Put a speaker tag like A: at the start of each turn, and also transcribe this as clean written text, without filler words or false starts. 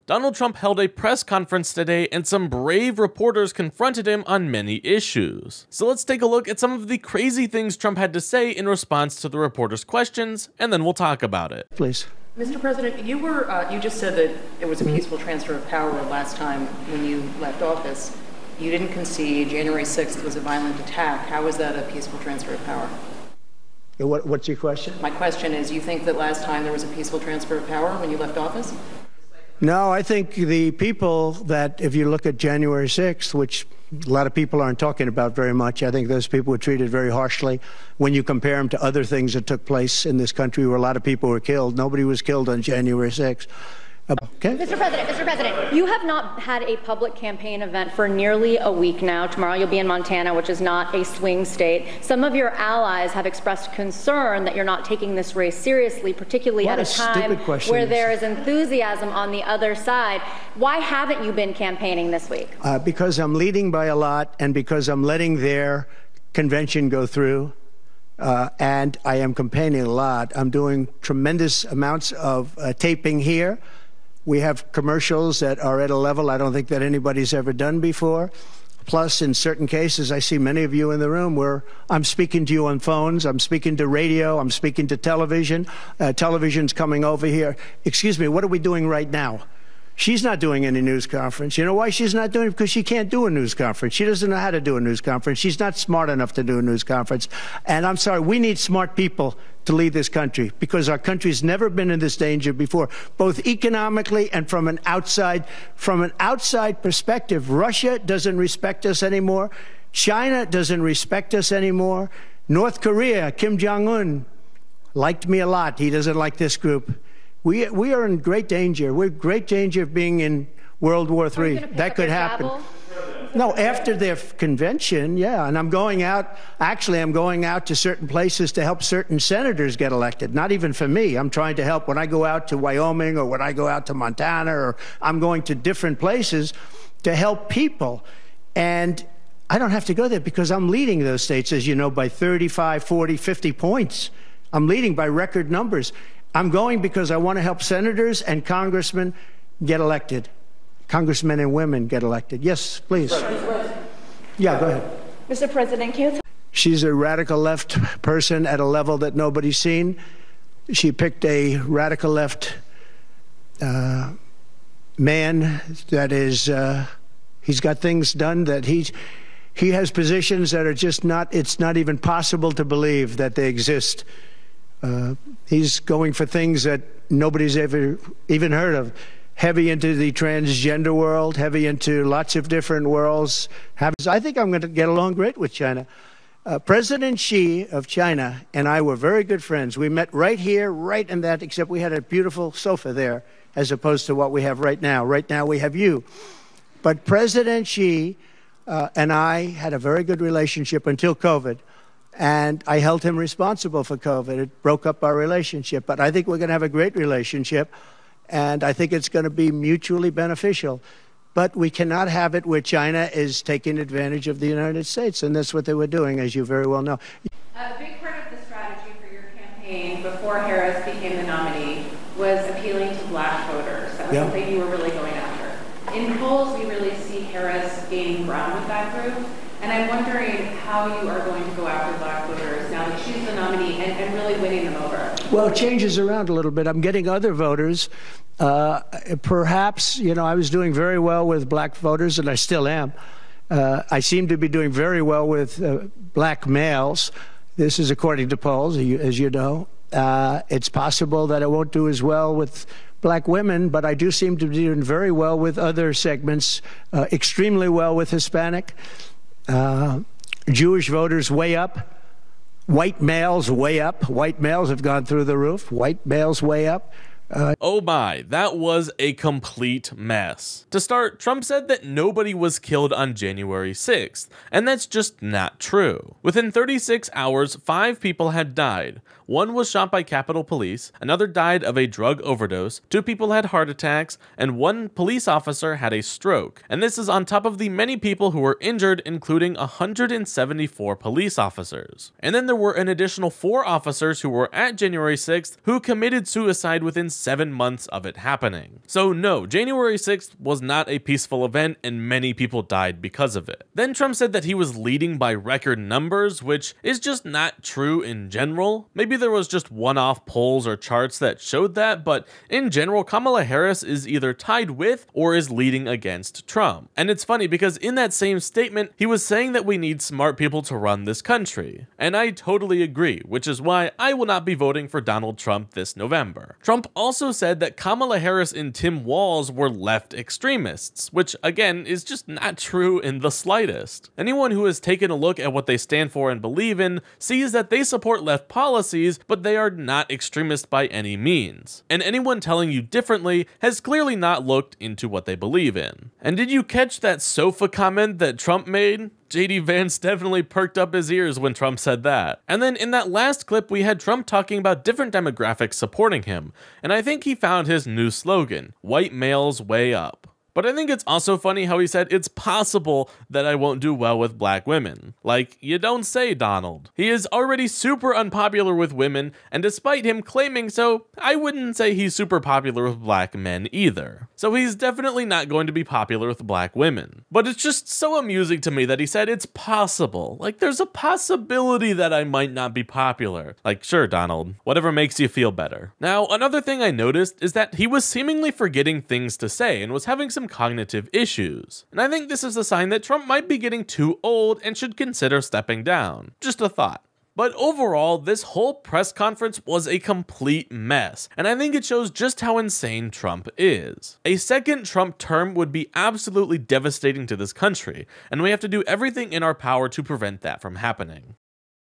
A: Donald Trump held a press conference today and some brave reporters confronted him on many issues. So let's take a look at some of the crazy things Trump had to say in response to the reporters' questions, and then we'll talk about it.
B: Please.
C: Mr. President, you just said that it was a peaceful transfer of power last time when you left office. You didn't concede. January 6th was a violent attack. How was that a peaceful transfer of power?
B: What's your question?
C: My question is, you think that last time there was a peaceful transfer of power when you left office?
B: No, I think the people that, if you look at January 6th, which a lot of people aren't talking about very much, I think those people were treated very harshly when you compare them to other things that took place in this country where a lot of people were killed. Nobody was killed on January 6th. Okay.
D: Mr. President, you have not had a public campaign event for nearly a week now. Tomorrow you'll be in Montana, which is not a swing state. Some of your allies have expressed concern that you're not taking this race seriously, particularly at a time where there is enthusiasm on the other side. Why haven't you been campaigning this week?
B: Because I'm leading by a lot and because I'm letting their convention go through. And I am campaigning a lot. I'm doing tremendous amounts of taping here. We have commercials that are at a level I don't think that anybody's ever done before. Plus, in certain cases, I see many of you in the room where I'm speaking to you on phones, I'm speaking to radio, I'm speaking to television. Television's coming over here. Excuse me, what are we doing right now? She's not doing any news conference. You know why she's not doing it? Because she can't do a news conference. She doesn't know how to do a news conference. She's not smart enough to do a news conference. And I'm sorry, we need smart people to lead this country because our country's never been in this danger before, both economically and from an outside perspective. Russia doesn't respect us anymore. China doesn't respect us anymore. North Korea, Kim Jong-un, liked me a lot. He doesn't like this group. We are in great danger. We're in great danger of being in World War III. That could happen. No, after their convention, yeah. And I'm going out, actually, I'm going out to certain places to help certain senators get elected. Not even for me. I'm trying to help when I go out to Wyoming or when I go out to Montana, or I'm going to different places to help people. And I don't have to go there because I'm leading those states, as you know, by 35, 40, 50 points. I'm leading by record numbers. I'm going because I want to help senators and congressmen get elected. Congressmen and women get elected. Yes, please. Yeah, go ahead.
D: Mr. President, can you tell
B: She's a radical left person at a level that nobody's seen. She picked a radical left man that is, he's got things done that he has positions that are just not, it's not even possible to believe that they exist. He's going for things that nobody's ever even heard of. Heavy into the transgender world, heavy into lots of different worlds. I think I'm going to get along great with China. President Xi of China and I were very good friends. We met right here, right in that, except we had a beautiful sofa there, as opposed to what we have right now. Right now we have you. But President Xi and I had a very good relationship until COVID. And I held him responsible for COVID. It broke up our relationship. But I think we're going to have a great relationship. And I think it's going to be mutually beneficial. But we cannot have it where China is taking advantage of the United States. And that's what they were doing, as you very well know.
E: A big part of the strategy for your campaign before Harris became the nominee was appealing to black voters. That was something you were really going after. In polls, we really see Harris gaining ground with that group. And I'm wondering how you are going to go after black voters now that she's the nominee and really winning them over.
B: Well, it changes around a little bit. I'm getting other voters. Perhaps, you know, I was doing very well with black voters, and I still am. I seem to be doing very well with black males. This is according to polls, as you know. It's possible that I won't do as well with black women, but I do seem to be doing very well with other segments, extremely well with Hispanic. Jewish voters way up. White males way up. White males have gone through the roof. White males way up.
A: Oh my, that was a complete mess. To start, Trump said that nobody was killed on January 6th, and that's just not true. Within 36 hours, 5 people had died. 1 was shot by Capitol Police, another died of a drug overdose, 2 people had heart attacks, and 1 police officer had a stroke. And this is on top of the many people who were injured, including 174 police officers. And then there were an additional 4 officers who were at January 6th who committed suicide within 7 months of it happening. So no, January 6th was not a peaceful event and many people died because of it. Then Trump said that he was leading by record numbers, which is just not true in general. Maybe there was just one-off polls or charts that showed that, but in general, Kamala Harris is either tied with or is leading against Trump. And it's funny because in that same statement, he was saying that we need smart people to run this country. And I totally agree, which is why I will not be voting for Donald Trump this November. Trump also said that Kamala Harris and Tim Walz were left extremists, which again is just not true in the slightest. Anyone who has taken a look at what they stand for and believe in sees that they support left policies, but they are not extremist by any means. And anyone telling you differently has clearly not looked into what they believe in. And did you catch that sofa comment that Trump made? JD Vance definitely perked up his ears when Trump said that. And then in that last clip, we had Trump talking about different demographics supporting him, and I think he found his new slogan, white males way up. But I think it's also funny how he said it's possible that I won't do well with black women. Like, you don't say, Donald. He is already super unpopular with women, and despite him claiming so, I wouldn't say he's super popular with black men either. So he's definitely not going to be popular with black women. But it's just so amusing to me that he said it's possible. Like, there's a possibility that I might not be popular. Like, sure, Donald, whatever makes you feel better. Now, another thing I noticed is that he was seemingly forgetting things to say and was having some cognitive issues. And I think this is a sign that Trump might be getting too old and should consider stepping down. Just a thought. But overall, this whole press conference was a complete mess, and I think it shows just how insane Trump is. A second Trump term would be absolutely devastating to this country, and we have to do everything in our power to prevent that from happening.